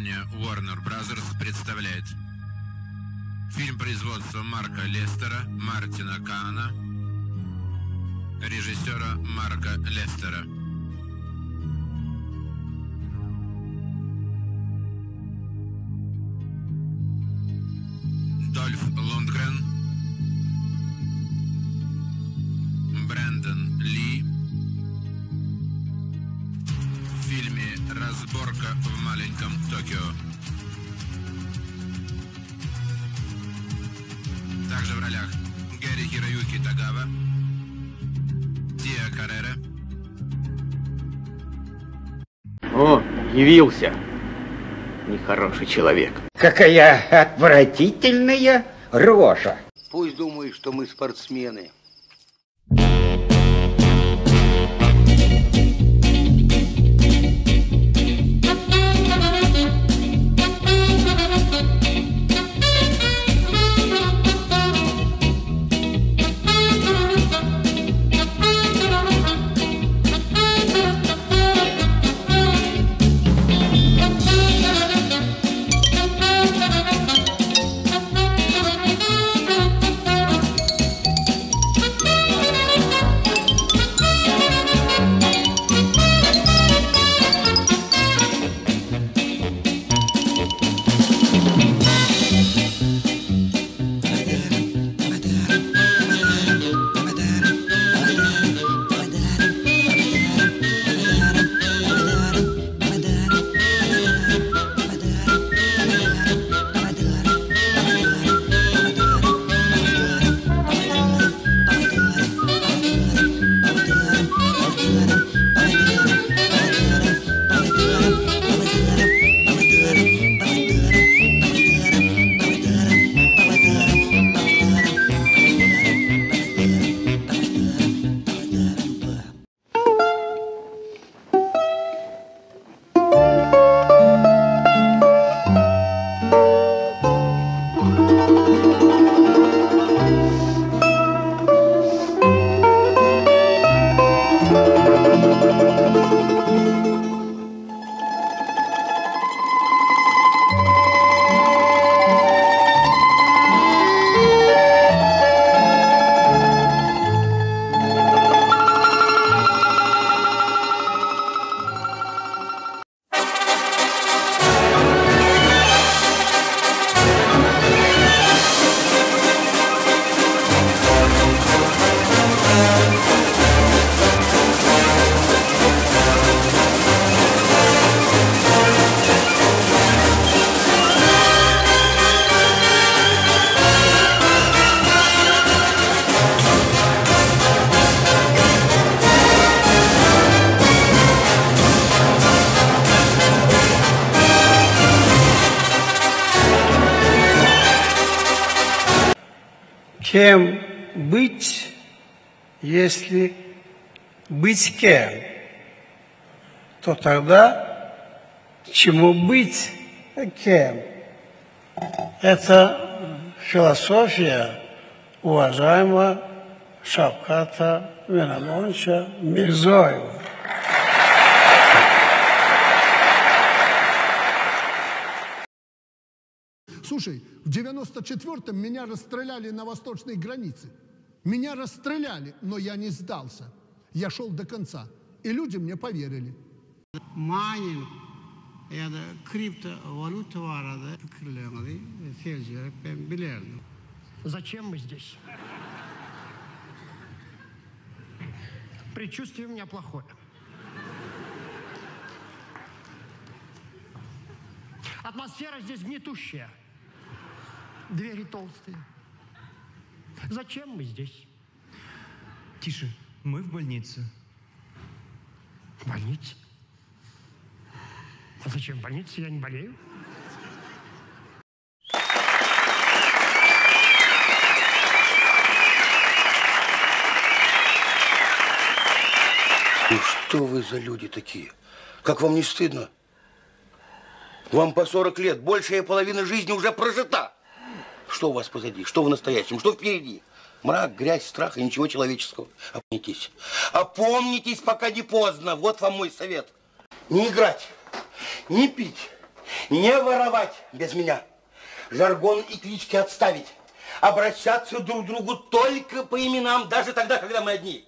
Кинокомпания Warner Bros. Представляет фильм производства Марка Лестера, Мартина Каана, режиссера Марка Лестера. Дольф Лундгрен, Брэндон Ли. В фильме «Разборка в маленьком Токио». Также в ролях Гэри Хироюки Тагава, Тиа Каррера. О, явился нехороший человек. Какая отвратительная рожа. Пусть думают, что мы спортсмены. Кем быть, если быть кем, то тогда чему быть кем? Это философия уважаемого Шавката Миромоновича Мирзоева. Слушай, в 94-м меня расстреляли на восточной границе. Меня расстреляли, но я не сдался. Я шел до конца. И люди мне поверили. Майнинг ya da kriptovaluta arada fikirlerini sezerek ben bilirdim. Зачем мы здесь? Предчувствие у меня плохое. Атмосфера здесь гнетущая. Двери толстые. Зачем мы здесь? Тише, мы в больнице. В больнице? А зачем в больнице? Я не болею. Ну что вы за люди такие? Как вам не стыдно? Вам по 40 лет, большая половина жизни уже прожита. Что у вас позади? Что в настоящем? Что впереди? Мрак, грязь, страх и ничего человеческого. Опомнитесь. Опомнитесь, пока не поздно. Вот вам мой совет. Не играть, не пить, Не воровать без меня. Жаргон и клички отставить. Обращаться друг к другу только по именам, даже тогда, когда мы одни.